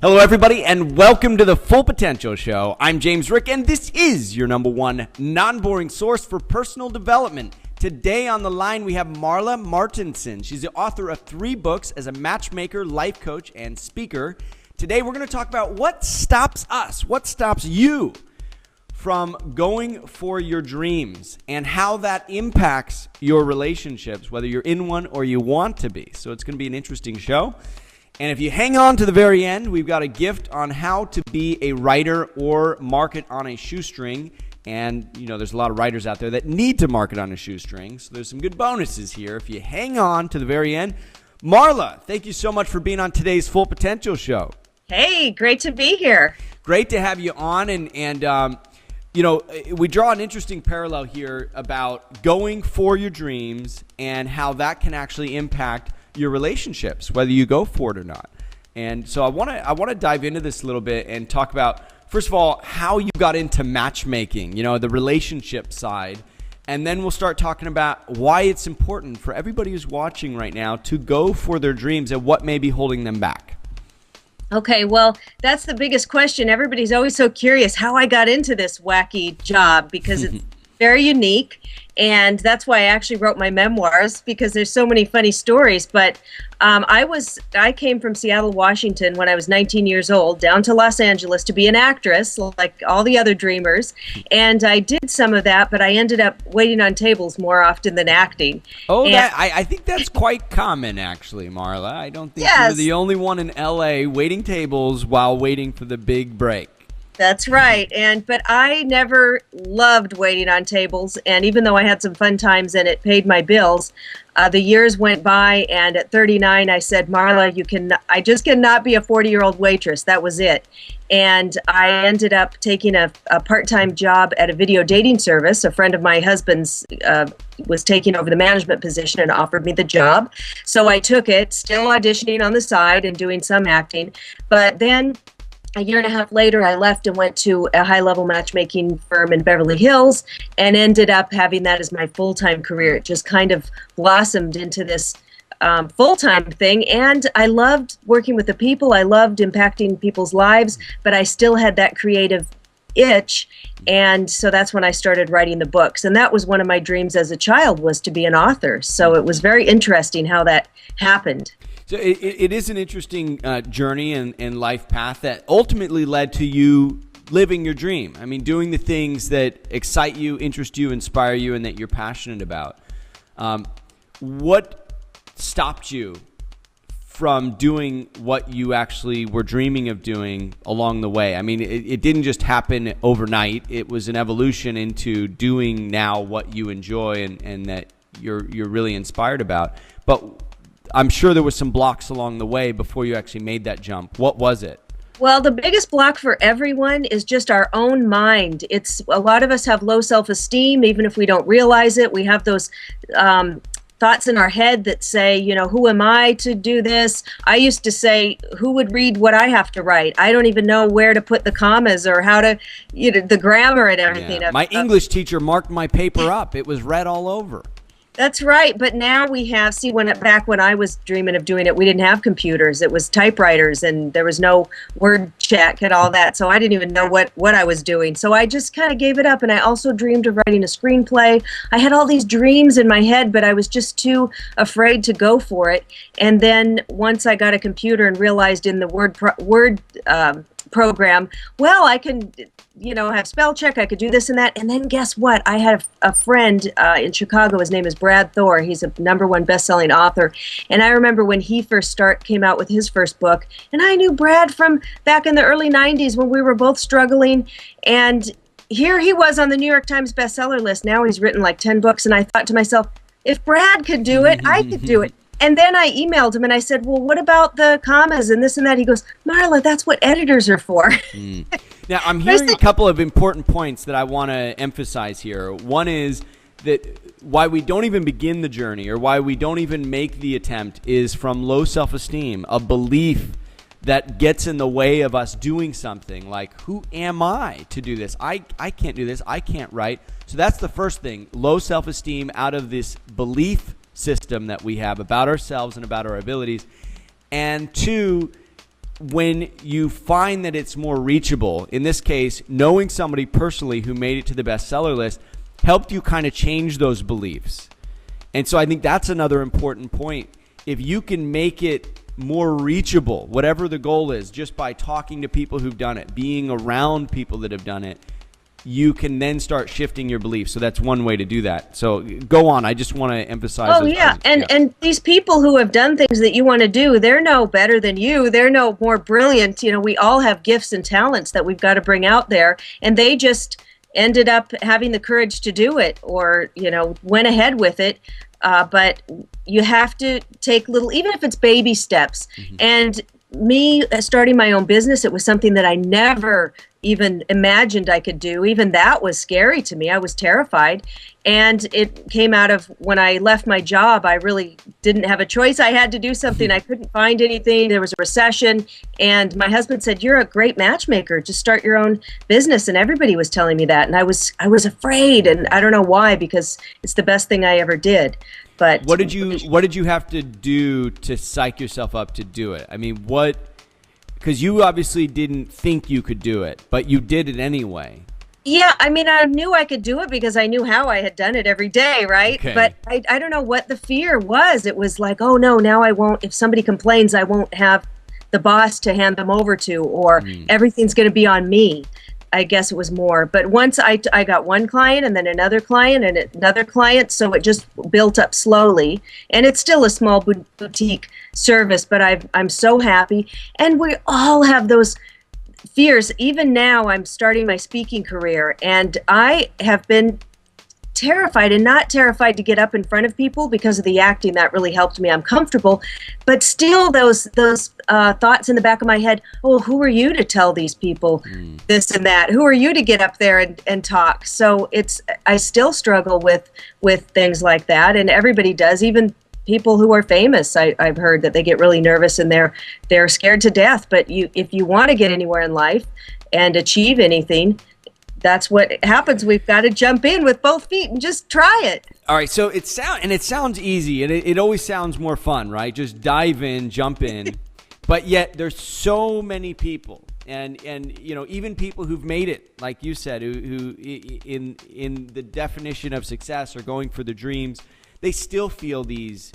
Hello, everybody, and welcome to the Full Potential Show. I'm James Rick, and this is your number one non-boring source for personal development. Today on the line, we have Marla Martenson. She's the author of 3 books as a matchmaker, life coach, and speaker. Today, we're going to talk about what stops us, what stops you from going for your dreams and how that impacts your relationships, whether you're in one or you want to be. So it's going to be an interesting show. And if you hang on to the very end, we've got a gift on how to be a writer or market on a shoestring. And, you know, there's a lot of writers out there that need to market on a shoestring. So there's some good bonuses here if you hang on to the very end. Marla, thank you so much for being on today's Full Potential Show. Hey, great to be here. Great to have you on. And you know, we draw an interesting parallel here about going for your dreams and how that can actually impact your relationships, whether you go for it or not. And so I want to dive into this a little bit and talk about, first of all, how you got into matchmaking, you know, the relationship side. And then we'll start talking about why it's important for everybody who's watching right now to go for their dreams and what may be holding them back. Okay, well, that's the biggest question. Everybody's always so curious how I got into this wacky job because it's very unique. And that's why I actually wrote my memoirs, because there's so many funny stories. But I came from Seattle, Washington when I was 19 years old, down to Los Angeles to be an actress, like all the other dreamers. And I did some of that, but I ended up waiting on tables more often than acting. Oh, I think that's quite common, actually, Marla. I don't think you're the only one in LA waiting tables while waiting for the big break. That's right. But I never loved waiting on tables. And even though I had some fun times and it paid my bills, the years went by. And at 39, I said, Marla, I just cannot be a 40-year-old waitress. That was it. And I ended up taking a part-time job at a video dating service. A friend of my husband's was taking over the management position and offered me the job. So I took it, still auditioning on the side and doing some acting. But then a year and a half later, I left and went to a high-level matchmaking firm in Beverly Hills and ended up having that as my full-time career. It just kind of blossomed into this full-time thing. And I loved working with the people. I loved impacting people's lives, but I still had that creative itch. And so that's when I started writing the books. And that was one of my dreams as a child, was to be an author. So it was very interesting how that happened. So it is an interesting journey and life path that ultimately led to you living your dream. I mean, doing the things that excite you, interest you, inspire you, and that you're passionate about. What stopped you from doing what you actually were dreaming of doing along the way? I mean, it didn't just happen overnight. It was an evolution into doing now what you enjoy and that you're really inspired about. But I'm sure there was some blocks along the way before you actually made that jump. What was it? Well, the biggest block for everyone is just our own mind. A lot of us have low self-esteem, even if we don't realize it. We have those thoughts in our head that say, you know, who am I to do this? I used to say, who would read what I have to write? I don't even know where to put the commas or how to, you know, the grammar and everything. Yeah. My English teacher marked my paper up. It was read all over. That's right, but now we have, back when I was dreaming of doing it, we didn't have computers. It was typewriters, and there was no word check and all that, so I didn't even know what I was doing. So I just kind of gave it up, and I also dreamed of writing a screenplay. I had all these dreams in my head, but I was just too afraid to go for it. And then once I got a computer and realized in the word program, well, I can, you know, have spell check, I could do this and that. And then guess what? I had a friend in Chicago. His name is Brad Thor. He's a #1 best-selling author. And I remember when he first came out with his first book, and I knew Brad from back in the early 90s when we were both struggling. And here he was on the New York Times bestseller list. Now he's written like 10 books. And I thought to myself, if Brad could do it, I could do it. And then I emailed him and I said, well, what about the commas and this and that? He goes, Marla, that's what editors are for. Now, I'm hearing a couple of important points that I want to emphasize here. One is that why we don't even begin the journey or why we don't even make the attempt is from low self-esteem, a belief that gets in the way of us doing something like, who am I to do this? I can't do this. I can't write. So that's the first thing, low self-esteem out of this belief system that we have about ourselves and about our abilities. And 2, when you find that it's more reachable, in this case, knowing somebody personally who made it to the bestseller list helped you kind of change those beliefs. And so I think that's another important point. If you can make it more reachable, whatever the goal is, just by talking to people who've done it, being around people that have done it, you can then start shifting your beliefs. So that's one way to do that. So go on. I just want to emphasize. Oh, yeah. And these people who have done things that you want to do, they're no better than you. They're no more brilliant. You know, we all have gifts and talents that we've got to bring out there. And they just ended up having the courage to do it, or, you know, went ahead with it. But you have to take little, even if it's baby steps. Mm-hmm. And me starting my own business, it was something that I never even imagined I could do. Even that was scary to me. I was terrified. And it came out of when I left my job. I really didn't have a choice. I had to do something. I couldn't find anything. There was a recession. And my husband said, "You're a great matchmaker. Just start your own business." And everybody was telling me that. And I was afraid. And I don't know why, because it's the best thing I ever did. But what did you have to do to psych yourself up to do it? I mean, because you obviously didn't think you could do it, but you did it anyway. Yeah, I mean, I knew I could do it because I knew how I had done it every day, right? Okay. But I don't know what the fear was. It was like, oh no, now I won't, if somebody complains, I won't have the boss to hand them over to, or everything's going to be on me. I guess it was more. But once I got one client, and then another client, and another client, so it just built up slowly. And it's still a small boutique service, but I'm so happy. And we all have those fears. Even now, I'm starting my speaking career, and I have been terrified, and not terrified to get up in front of people because of the acting. That really helped me. I'm comfortable, but still those thoughts in the back of my head, oh, who are you to tell these people this and that? Who are you to get up there and talk? So I still struggle with things like that, and everybody does, even people who are famous. I've heard that they get really nervous and they're scared to death. But if you want to get anywhere in life and achieve anything, that's what happens. We've got to jump in with both feet and just try it. All right. So it sounds easy, and it always sounds more fun, right? Just dive in, jump in. But yet there's so many people, and you know, even people who've made it, like you said, who in the definition of success or going for the dreams, they still feel these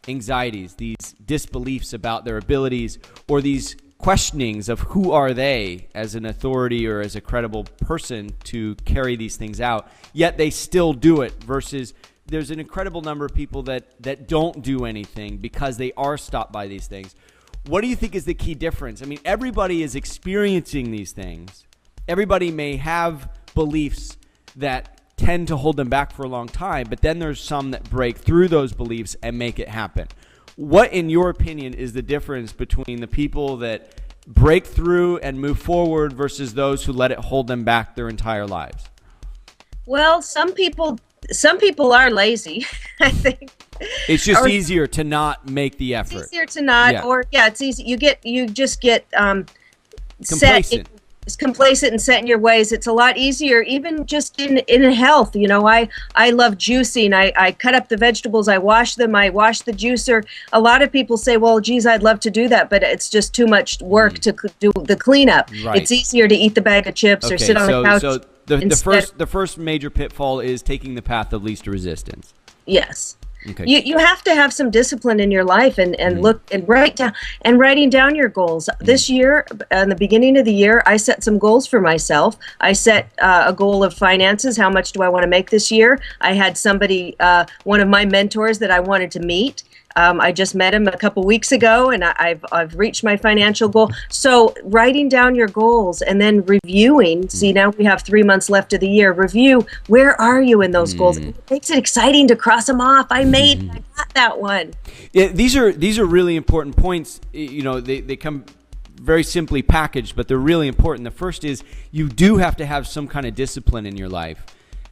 anxieties, these disbeliefs about their abilities, or these questionings of who are they as an authority or as a credible person to carry these things out, yet they still do it, versus there's an incredible number of people that don't do anything because they are stopped by these things. What do you think is the key difference? I mean, everybody is experiencing these things. Everybody may have beliefs that tend to hold them back for a long time, but then there's some that break through those beliefs and make it happen. What, in your opinion, is the difference between the people that break through and move forward versus those who let it hold them back their entire lives? Well, some people are lazy, I think. It's just easier to not make the effort. It's easier to not, yeah. Or yeah, it's easy. You just get complacent. Complacent and set in your ways. It's a lot easier, even just in health. You know, I love juicing. I cut up the vegetables. I wash them. I wash the juicer. A lot of people say, well, geez, I'd love to do that, but it's just too much work to do the cleanup. Right. It's easier to eat the bag of chips or sit on the couch. So the first major pitfall is taking the path of least resistance. Yes. Okay. You have to have some discipline in your life, and look and writing down your goals. This year, in the beginning of the year, I set some goals for myself. I set a goal of finances. How much do I want to make this year? I had somebody, one of my mentors that I wanted to meet. I just met him a couple weeks ago, and I've reached my financial goal. So writing down your goals and then reviewing. See, now we have 3 months left of the year. Review, where are you in those goals? It makes it exciting to cross them off. I got that one. Yeah, these are really important points. You know, they come very simply packaged, but they're really important. The first is you do have to have some kind of discipline in your life,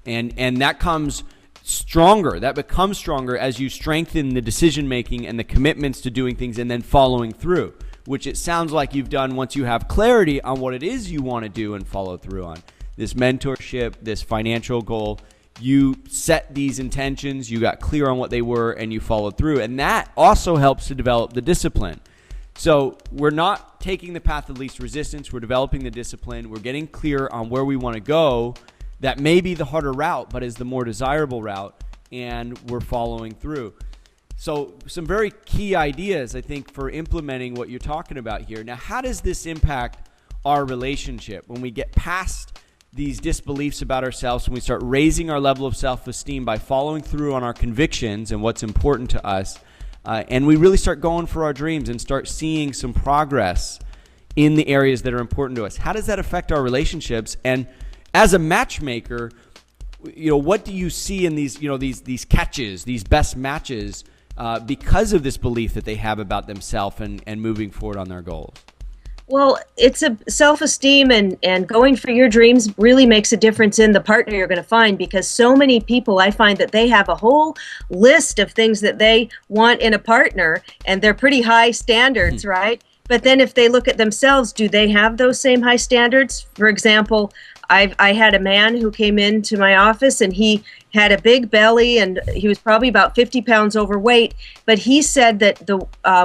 and that comes stronger. That becomes stronger as you strengthen the decision making and the commitments to doing things and then following through, which it sounds like you've done once you have clarity on what it is you want to do and follow through on. This mentorship, this financial goal, you set these intentions, you got clear on what they were, and you followed through. And that also helps to develop the discipline. So we're not taking the path of least resistance. We're developing the discipline. We're getting clear on where we want to go. That may be the harder route, but is the more desirable route, and we're following through. So some very key ideas, I think, for implementing what you're talking about here. Now, how does this impact our relationship when we get past these disbeliefs about ourselves, when we start raising our level of self-esteem by following through on our convictions and what's important to us, and we really start going for our dreams and start seeing some progress in the areas that are important to us? How does that affect our relationships? And as a matchmaker, what do you see in these, these catches, these best matches, because of this belief that they have about themselves and moving forward on their goals? Well, it's a self-esteem, and going for your dreams really makes a difference in the partner you're going to find, because so many people, I find that they have a whole list of things that they want in a partner, and they're pretty high standards, right? But then if they look at themselves, do they have those same high standards? For example, I had a man who came into my office, and he had a big belly, and he was probably about 50 pounds overweight, but he said that the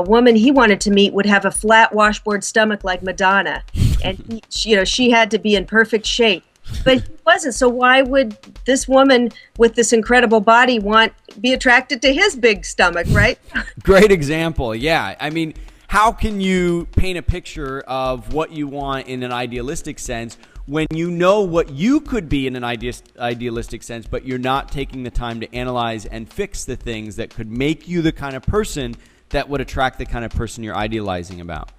woman he wanted to meet would have a flat washboard stomach like Madonna, and she had to be in perfect shape. But he wasn't. So why would this woman with this incredible body be attracted to his big stomach, right? Great example. Yeah. I mean, how can you paint a picture of what you want in an idealistic sense when you know what you could be in an idealistic sense, but you're not taking the time to analyze and fix the things that could make you the kind of person that would attract the kind of person you're idealizing about?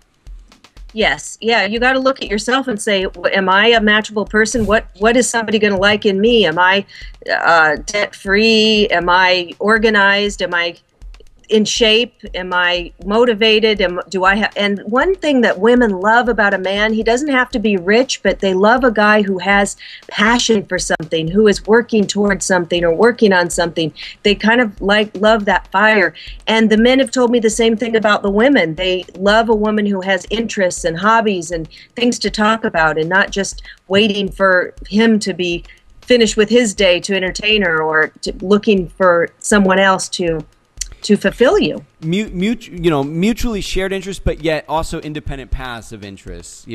Yes. Yeah. You got to look at yourself and say, am I a matchable person? What is somebody going to like in me? Am I debt free? Am I organized? Am I in shape? Am I motivated? And one thing that women love about a man, he doesn't have to be rich, but they love a guy who has passion for something, who is working towards something or working on something. They kind of love that fire. And the men have told me the same thing about the women. They love a woman who has interests and hobbies and things to talk about, and not just waiting for him to be finished with his day to entertain her, or looking for someone else to fulfill you. Mutually shared interests, but yet also independent paths of interests,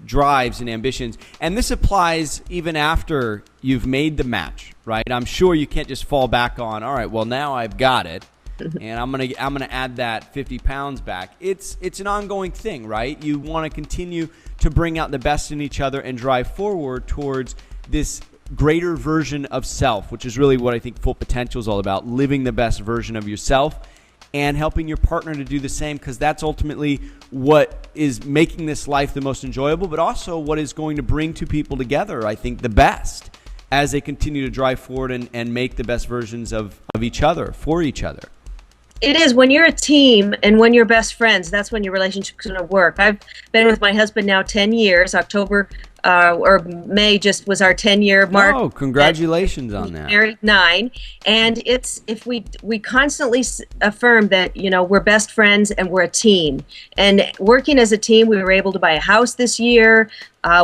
drives and ambitions. And this applies even after you've made the match, right? I'm sure you can't just fall back on, all right, well, now I've got it, and I'm gonna add that 50 pounds back. It's an ongoing thing, right? You want to continue to bring out the best in each other and drive forward towards this greater version of self, which is really what I think full potential is all about, living the best version of yourself and helping your partner to do the same, because that's ultimately what is making this life the most enjoyable, but also what is going to bring two people together, I think, the best as they continue to drive forward and make the best versions of each other, for each other. It is. When you're a team and when you're best friends, that's when your relationship's going to work. I've been with my husband now 10 years. October or May just was our 10-year mark. Oh, congratulations on that. Married 9. And it's, if we constantly affirm that, we're best friends and we're a team. And working as a team, we were able to buy a house this year.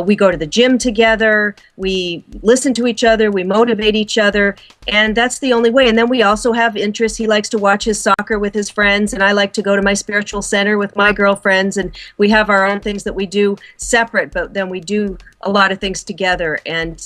We go to the gym together. We listen to each other. We motivate each other. And that's the only way. And then we also have interests. He likes to watch his soccer with his friends, and I like to go to my spiritual center with my girlfriends. And we have our own things that we do separate, but then we do a lot of things together. And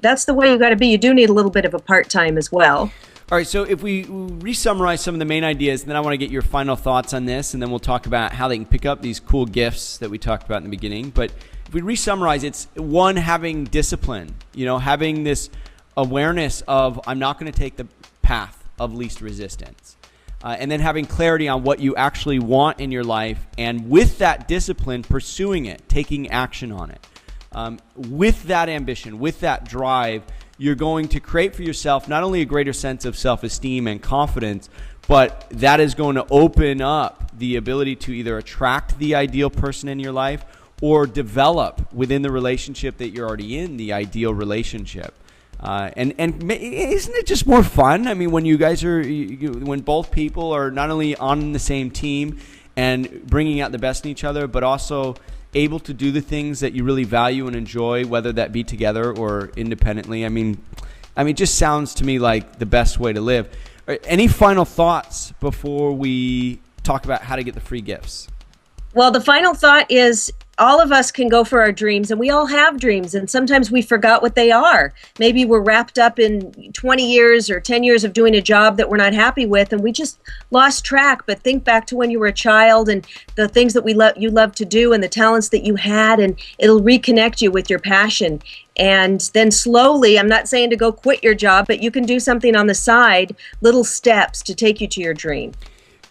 that's the way you got to be. You do need a little bit of a part-time as well. All right, so if we re-summarize some of the main ideas, and then I want to get your final thoughts on this, and then we'll talk about how they can pick up these cool gifts that we talked about in the beginning. But if we re-summarize, it's one, having discipline, having this awareness of, I'm not going to take the path of least resistance. And then having clarity on what you actually want in your life, and with that discipline, pursuing it, taking action on it. With that ambition, with that drive, you're going to create for yourself not only a greater sense of self-esteem and confidence, but that is going to open up the ability to either attract the ideal person in your life or develop within the relationship that you're already in the ideal relationship. And isn't it just more fun? I mean, when you guys are, when both people are not only on the same team and bringing out the best in each other, but also able to do the things that you really value and enjoy, whether that be together or independently. I mean, it just sounds to me like the best way to live. Any final thoughts before we talk about how to get the free gifts? Well, the final thought is all of us can go for our dreams, and we all have dreams, and sometimes we forgot what they are. Maybe we're wrapped up in 20 years or 10 years of doing a job that we're not happy with, and we just lost track. But think back to when you were a child and the things that you love to do and the talents that you had, and it'll reconnect you with your passion. And then slowly, I'm not saying to go quit your job, but you can do something on the side, little steps to take you to your dream.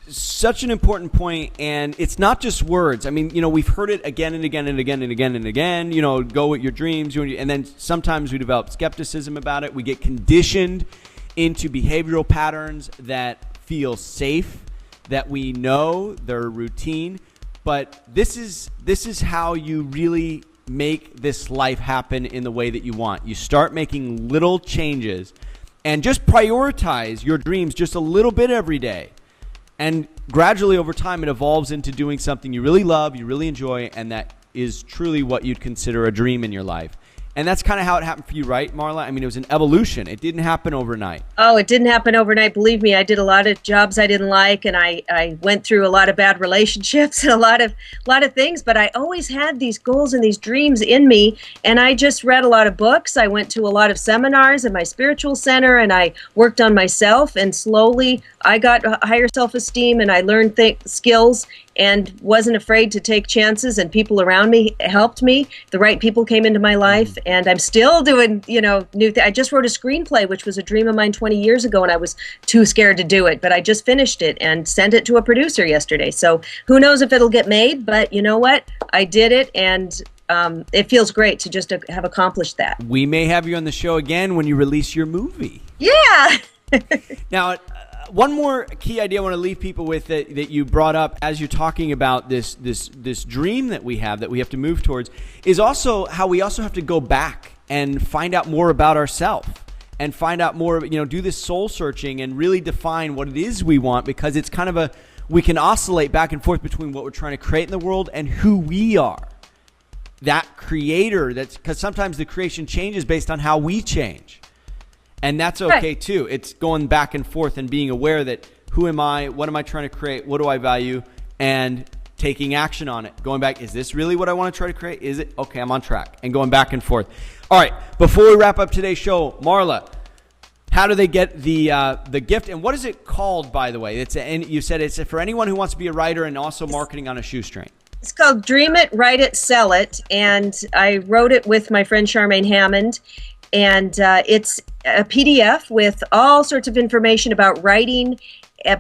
Such an important point, and it's not just words. I mean, we've heard it again and again and again and again and again, go with your dreams, and then sometimes we develop skepticism about it. We get conditioned into behavioral patterns that feel safe, that we know they're routine, but this is how you really make this life happen in the way that you want. You start making little changes and just prioritize your dreams just a little bit every day. And gradually over time, it evolves into doing something you really love, you really enjoy, and that is truly what you'd consider a dream in your life. And that's kind of how it happened for you, right, Marla? I mean, it was an evolution. It didn't happen overnight. Oh, it didn't happen overnight. Believe me, I did a lot of jobs I didn't like, and I went through a lot of bad relationships and a lot of things. But I always had these goals and these dreams in me, and I just read a lot of books. I went to a lot of seminars at my spiritual center, and I worked on myself. And slowly, I got higher self-esteem, and I learned skills, and wasn't afraid to take chances, and people around me helped me. The right people came into my life, and I'm still doing, new things. I just wrote a screenplay, which was a dream of mine 20 years ago, and I was too scared to do it, but I just finished it and sent it to a producer yesterday. So who knows if it'll get made, but you know what? I did it, and it feels great to just have accomplished that. We may have you on the show again when you release your movie. Yeah. Now, one more key idea I want to leave people with that you brought up as you're talking about this dream that we have to move towards is also how we also have to go back and find out more about ourselves and find out more, do this soul searching and really define what it is we want, because it's kind of we can oscillate back and forth between what we're trying to create in the world and who we are. That creator, because sometimes the creation changes based on how we change. And that's okay too. It's going back and forth and being aware that who am I, what am I trying to create, what do I value, and taking action on it. Going back, is this really what I want to try to create? Is it? Okay, I'm on track. And going back and forth. All right, before we wrap up today's show, Marla, how do they get the gift? And what is it called, by the way? And you said it's for anyone who wants to be a writer and also marketing on a shoestring. It's called Dream It, Write It, Sell It. And I wrote it with my friend Charmaine Hammond. And it's a PDF with all sorts of information about writing,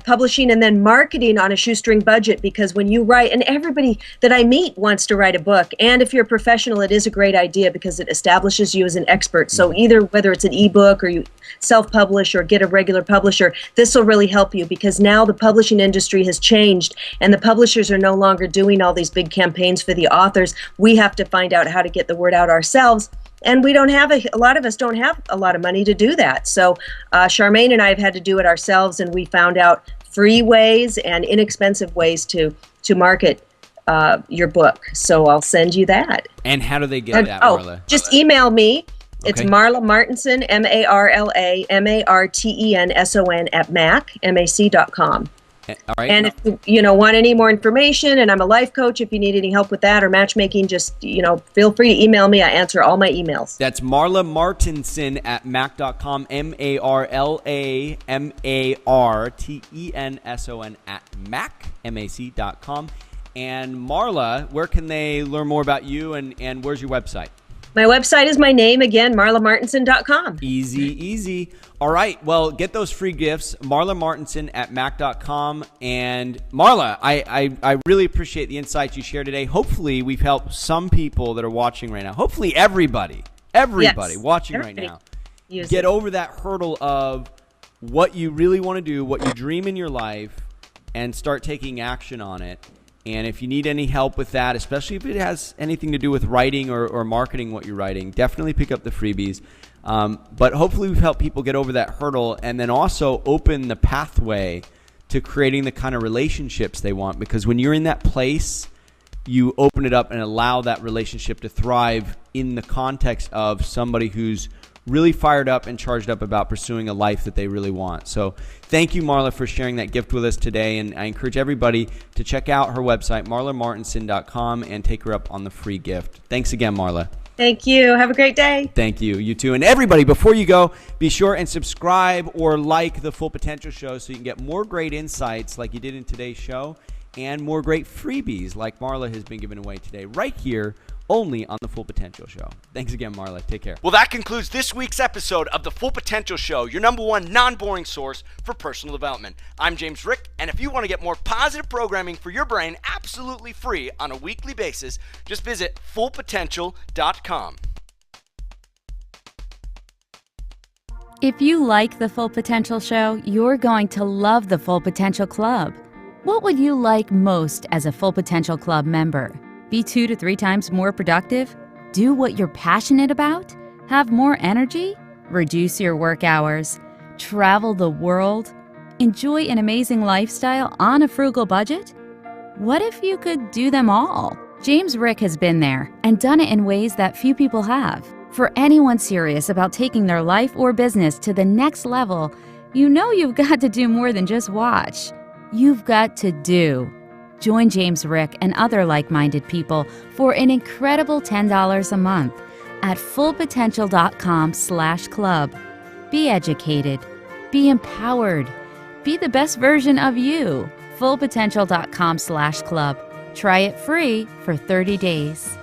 publishing, and then marketing on a shoestring budget, because when you write, and everybody that I meet wants to write a book, and if you're a professional, it is a great idea because it establishes you as an expert. So either whether it's an ebook or you self-publish or get a regular publisher, this will really help you, because now the publishing industry has changed and the publishers are no longer doing all these big campaigns for the authors. We have to find out how to get the word out ourselves. And we don't have a lot of us don't have a lot of money to do that. So Charmaine and I have had to do it ourselves, and we found out free ways and inexpensive ways to market your book. So I'll send you that. And how do they get that, Marla? Just email me. It's Okay. Marla Martenson, Marla Martenson at mac.com. All right. And if you want any more information, and I'm a life coach, if you need any help with that or matchmaking, just feel free to email me. I answer all my emails. That's Marla Martenson at mac.com, Marla Martenson at mac.com. And Marla, where can they learn more about you, and where's your website? My website is my name again, marlamartenson.com. Easy. All right. Well, get those free gifts. Marla Martenson at mac.com. And Marla, I really appreciate the insights you shared today. Hopefully, we've helped some people that are watching right now. Hopefully, everybody Yes, watching everybody right now. Get over that hurdle of what you really want to do, what you dream in your life, and start taking action on it. And if you need any help with that, especially if it has anything to do with writing or marketing what you're writing, definitely pick up the freebies. But hopefully we've helped people get over that hurdle and then also open the pathway to creating the kind of relationships they want. Because when you're in that place, you open it up and allow that relationship to thrive in the context of somebody who's really fired up and charged up about pursuing a life that they really want. So thank you, Marla, for sharing that gift with us today. And I encourage everybody to check out her website, marlamartenson.com, and take her up on the free gift. Thanks again, Marla. Thank you. Have a great day. Thank you. You too. And everybody, before you go, be sure and subscribe or like the Full Potential Show so you can get more great insights like you did in today's show and more great freebies like Marla has been giving away today right here only on the Full Potential Show. Thanks again, Marla. Take care. Well, that concludes this week's episode of the Full Potential Show, your number one non-boring source for personal development. I'm James Rick, and if you want to get more positive programming for your brain absolutely free on a weekly basis, just visit fullpotential.com. If you like the Full Potential Show, you're going to love the Full Potential Club. What would you like most as a Full Potential Club member? Be 2 to 3 times more productive? Do what you're passionate about? Have more energy? Reduce your work hours? Travel the world? Enjoy an amazing lifestyle on a frugal budget? What if you could do them all? James Rick has been there and done it in ways that few people have. For anyone serious about taking their life or business to the next level, you know you've got to do more than just watch. You've got to do. Join James Rick and other like-minded people for an incredible $10 a month at fullpotential.com/club. Be educated. Be empowered. Be the best version of you. fullpotential.com/club. Try it free for 30 days.